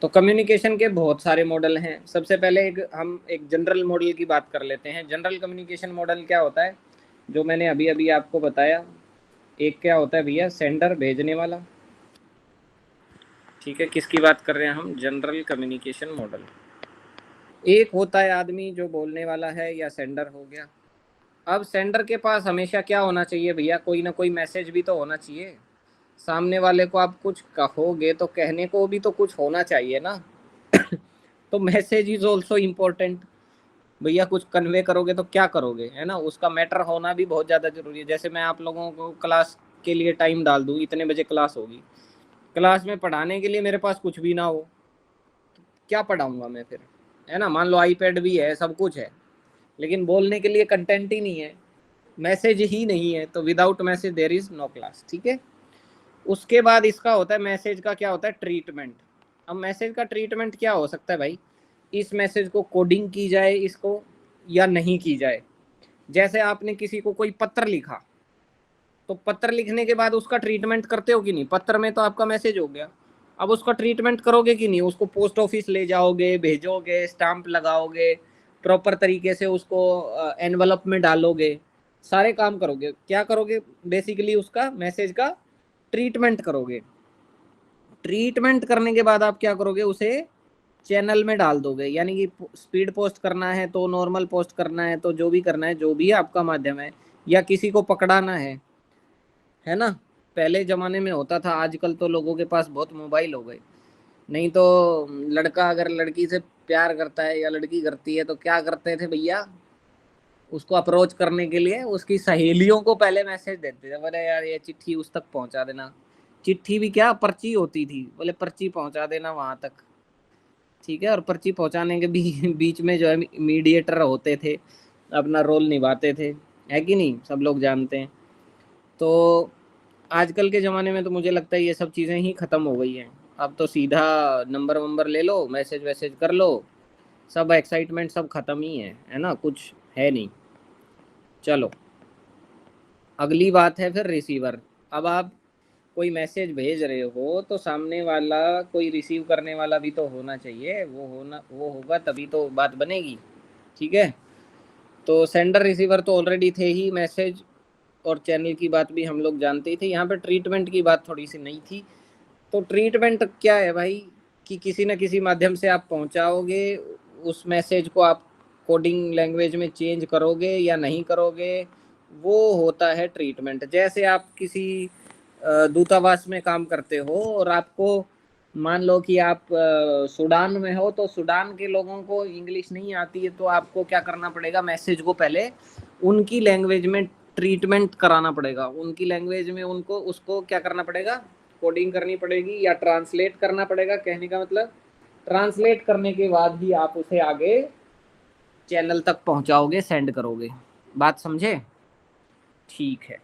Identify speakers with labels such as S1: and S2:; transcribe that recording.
S1: तो कम्युनिकेशन के बहुत सारे मॉडल हैं। सबसे पहले हम एक जनरल मॉडल की बात कर लेते हैं। जनरल कम्युनिकेशन मॉडल क्या होता है, जो मैंने अभी अभी आपको बताया। एक क्या होता है भैया, सेंडर, भेजने वाला। ठीक है, किसकी बात कर रहे हैं हम, जनरल कम्युनिकेशन मॉडल। एक होता है आदमी जो बोलने वाला है, या सेंडर हो गया। अब सेंडर के पास हमेशा क्या होना चाहिए भैया, कोई ना कोई मैसेज भी तो होना चाहिए। सामने वाले को आप कुछ कहोगे तो कहने को भी तो कुछ होना चाहिए ना। तो मैसेज इज ऑल्सो इम्पोर्टेंट। भैया कुछ कन्वे करोगे तो क्या करोगे, है ना, उसका मैटर होना भी बहुत ज़्यादा जरूरी है। जैसे मैं आप लोगों को क्लास के लिए टाइम डाल दूँ, इतने बजे क्लास होगी, क्लास में पढ़ाने के लिए मेरे पास कुछ भी ना हो, तो क्या पढ़ाऊँगा मैं फिर, है ना। मान लो आईपैड भी है, सब कुछ है, लेकिन बोलने के लिए कंटेंट ही नहीं है, मैसेज ही नहीं है, तो without message there is no class. ठीक है। उसके बाद इसका होता है, मैसेज का क्या होता है, ट्रीटमेंट। अब मैसेज का ट्रीटमेंट क्या हो सकता है भाई, इस मैसेज को कोडिंग की जाए इसको, या नहीं की जाए। जैसे आपने किसी को कोई पत्र लिखा, तो पत्र लिखने के बाद उसका ट्रीटमेंट करते हो कि नहीं, पत्र में तो आपका मैसेज हो गया। अब उसका ट्रीटमेंट करोगे कि नहीं, उसको पोस्ट ऑफिस ले जाओगे, भेजोगे, स्टाम्प लगाओगे, प्रॉपर तरीके से उसको एनवलप में डालोगे, सारे काम करोगे। क्या करोगे, बेसिकली उसका मैसेज का ट्रीटमेंट करोगे। ट्रीटमेंट करने के बाद आप क्या करोगे, उसे चैनल में डाल दोगे। यानी कि स्पीड पोस्ट करना है तो नॉर्मल पोस्ट करना है, तो जो भी करना है, जो भी आपका माध्यम है, या किसी को पकड़ाना है ना। पहले जमाने में होता था, आजकल तो लोगों के पास बहुत मोबाइल हो गए। नहीं तो लड़का अगर लड़की से प्यार करता है, या लड़की करती है, तो क्या करते थे भैया, उसको अप्रोच करने के लिए उसकी सहेलियों को पहले मैसेज देते थे, बोले यार ये चिट्ठी उस तक पहुंचा देना। चिट्ठी भी क्या, पर्ची होती थी, बोले पर्ची पहुंचा देना वहां तक। ठीक है। और पर्ची पहुंचाने के बीच में जो है मीडिएटर होते थे, अपना रोल निभाते थे, है कि नहीं, सब लोग जानते हैं। तो आजकल के ज़माने में तो मुझे लगता है ये सब चीज़ें ही ख़त्म हो गई हैं। अब तो सीधा नंबर वंबर ले लो, मैसेज वैसेज कर लो, सब एक्साइटमेंट सब ख़त्म ही है ना, कुछ है नहीं। चलो, अगली बात है फिर रिसीवर। अब आप कोई मैसेज भेज रहे हो, तो सामने वाला कोई रिसीव करने वाला भी तो होना चाहिए, वो होगा तभी तो बात बनेगी। ठीक है। तो सेंडर रिसीवर तो ऑलरेडी थे ही, मैसेज और चैनल की बात भी हम लोग जानते ही थे। यहाँ पे ट्रीटमेंट की बात थोड़ी सी नहीं थी। तो ट्रीटमेंट क्या है भाई, कि किसी न किसी माध्यम से आप पहुंचाओगे उस मैसेज को, आप कोडिंग लैंग्वेज में चेंज करोगे या नहीं करोगे, वो होता है ट्रीटमेंट। जैसे आप किसी दूतावास में काम करते हो, और आपको मान लो कि आप सूडान में हो, तो सूडान के लोगों को इंग्लिश नहीं आती है, तो आपको क्या करना पड़ेगा, मैसेज को पहले उनकी लैंग्वेज में ट्रीटमेंट कराना पड़ेगा, उनकी लैंग्वेज में उनको उसको क्या करना पड़ेगा, कोडिंग करनी पड़ेगी, या ट्रांसलेट करना पड़ेगा। कहने का मतलब, ट्रांसलेट करने के बाद ही आप उसे आगे चैनल तक पहुंचाओगे, सेंड करोगे। बात समझे। ठीक है।